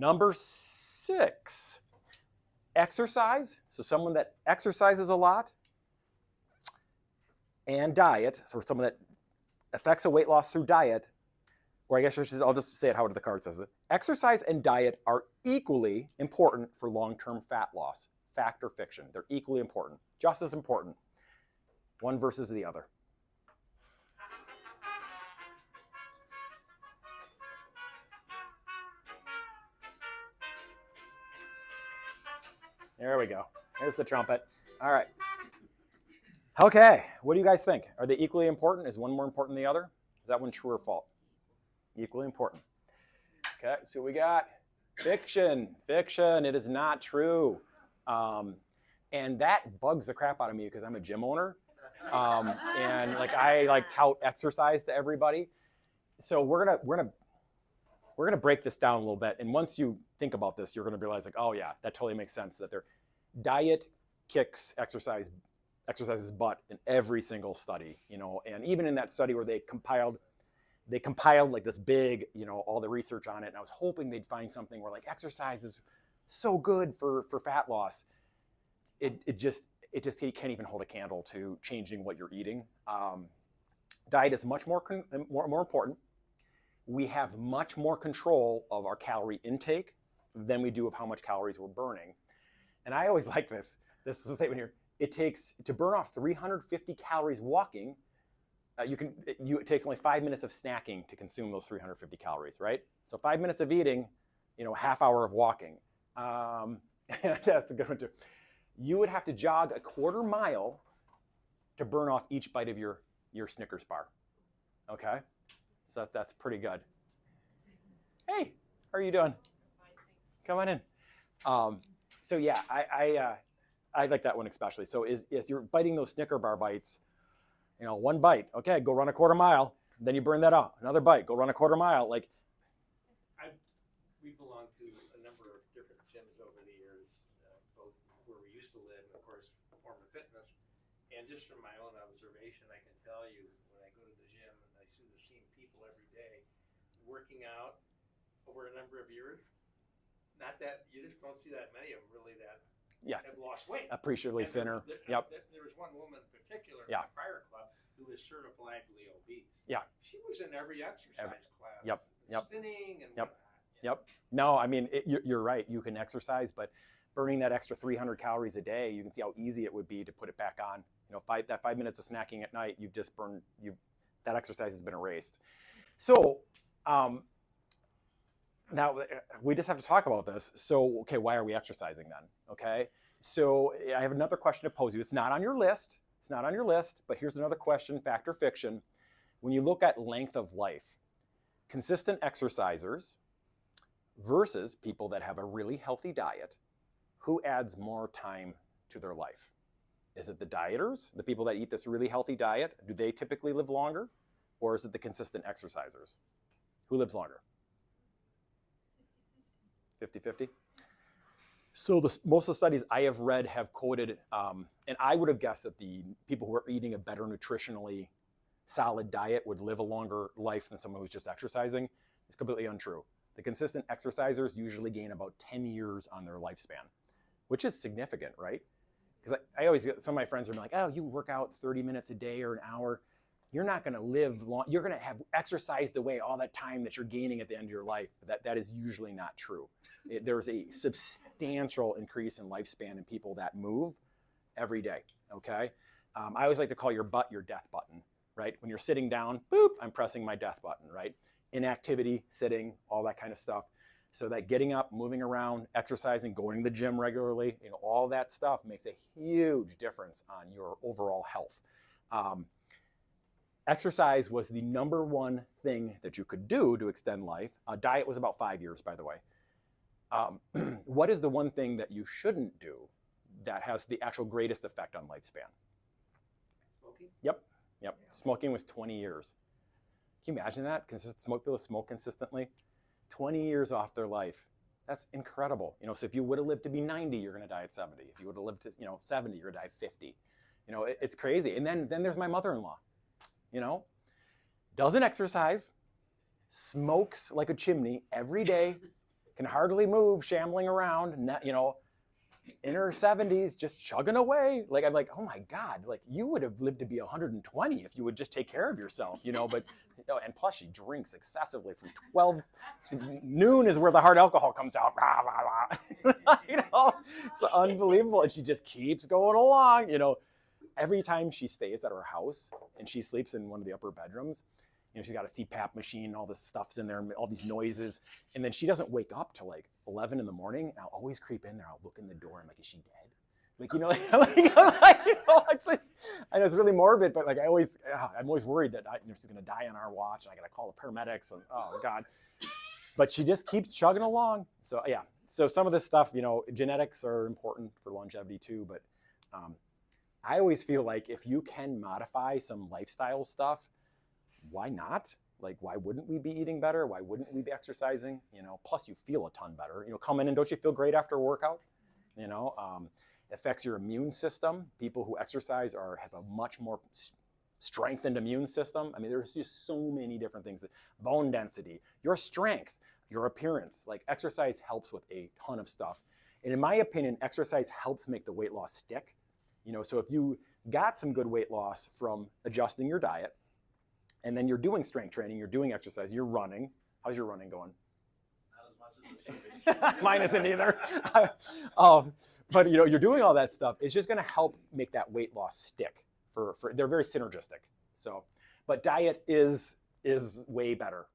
Number 6, exercise. So someone that exercises a lot and diet, so someone that affects a weight loss through diet, or I guess I'll just say it how the card says it. Exercise and diet are equally important for long-term fat loss. Fact or fiction? They're equally important, just as important. One versus the other. There we go. Here's the trumpet. All right. Okay, what do you guys think? Are they equally important? Is one more important than the other? Is that one true or false? Equally important. Okay, so we got fiction. Fiction, it is not true. And that bugs the crap out of me because I'm a gym owner. And like I like tout exercise to everybody. So we're gonna break this down a little bit. And once you think about this, you're gonna realize like, oh yeah, that totally makes sense that their diet kicks exercise's butt in every single study, you know. And even in that study where they compiled like this big, you know, all the research on it. And I was hoping they'd find something where like exercise is so good for fat loss. It just can't even hold a candle to changing what you're eating. Diet is much more important. We have much more control of our calorie intake than we do of how much calories we're burning. And I always like this. This is a statement here. It takes to burn off 350 calories walking. It takes only 5 minutes of snacking to consume those 350 calories, right? So 5 minutes of eating, you know, half hour of walking. That's a good one too. You would have to jog a quarter mile to burn off each bite of your Snickers bar. Okay, so that's pretty good. Hey, how are you doing? Come on in. So yeah, I like that one especially. So as you're biting those Snicker bar bites, you know, one bite, okay, go run a quarter mile, then you burn that out. Another bite, go run a quarter mile. Like, we belong to a number of different gyms over the years, both where we used to live and, of course, Performance Fitness. And just from my own observation, I can tell you when I go to the gym and I see the same people every day working out over a number of years, not that, you just don't see that many of them really that have lost weight. Appreciably thinner. There was one woman in particular in my prior club who was certifiably obese. Yeah. She was in every exercise class. Yep. Spinning and Yep. No, I mean, you're right. You can exercise, but burning that extra 300 calories a day, you can see how easy it would be to put it back on. You know, that 5 minutes of snacking at night, you've just burned, that exercise has been erased. So now we just have to talk about this. So, okay, why are we exercising then? Okay, so I have another question to pose you. It's not on your list. It's not on your list, but here's another question, fact or fiction. When you look at length of life, consistent exercisers versus people that have a really healthy diet, who adds more time to their life? Is it the dieters, the people that eat this really healthy diet? Do they typically live longer? Or is it the consistent exercisers? Who lives longer? 50-50? So most of the studies I have read have quoted, and I would have guessed that the people who are eating a better nutritionally solid diet would live a longer life than someone who's just exercising. It's completely untrue. The consistent exercisers usually gain about 10 years on their lifespan, which is significant, right? Because I always get, some of my friends are like, oh, you work out 30 minutes a day or an hour. You're not going to live long. You're going to have exercised away all that time that you're gaining at the end of your life. That is usually not true. There's a substantial increase in lifespan in people that move every day, okay? I always like to call your butt your death button, right? When you're sitting down, boop, I'm pressing my death button, right? Inactivity, sitting, all that kind of stuff. So that getting up, moving around, exercising, going to the gym regularly, you know, all that stuff makes a huge difference on your overall health. Exercise was the number one thing that you could do to extend life. Diet was about 5 years, by the way. What is the one thing that you shouldn't do that has the actual greatest effect on lifespan? Smoking? Yep. Yeah. Smoking was 20 years. Can you imagine that? People smoke consistently. 20 years off their life. That's incredible. You know, so if you would have lived to be 90, you're going to die at 70. If you would have lived to, 70, you're going to die at 50. You know, it's crazy. And then there's my mother-in-law, you know, doesn't exercise, smokes like a chimney every day, can hardly move, shambling around, you know, in her 70s, just chugging away. Like, I'm like, oh my God, like you would have lived to be 120 if you would just take care of yourself, you know, but, you know, and plus she drinks excessively from 12, noon is where the hard alcohol comes out. Rah, rah, rah. You know, it's unbelievable. And she just keeps going along, you know. Every time she stays at her house and she sleeps in one of the upper bedrooms, you know, she's got a CPAP machine, all this stuff's in there, all these noises. And then she doesn't wake up till like 11 in the morning. And I'll always creep in there. I'll look in the door. I'm like, is she dead? Like, you know, you know, it's just, I know it's really morbid, but like I'm always worried that you know, she's going to die on our watch. And I got to call the paramedics and oh God. But she just keeps chugging along. So yeah. So some of this stuff, you know, genetics are important for longevity too. But I always feel like if you can modify some lifestyle stuff, why not? Like, why wouldn't we be eating better? Why wouldn't we be exercising? You know, plus you feel a ton better. You know, come in and don't you feel great after a workout? You know, it affects your immune system. People who exercise have a much more strengthened immune system. I mean, there's just so many different things. Bone density, your strength, your appearance. Like exercise helps with a ton of stuff. And in my opinion, exercise helps make the weight loss stick. You know, so if you got some good weight loss from adjusting your diet, and then you're doing strength training, you're doing exercise, you're running. How's your running going? Not as much as it should be. Mine isn't either. But you know, you're doing all that stuff. It's just going to help make that weight loss stick. They're very synergistic. So, but diet is way better.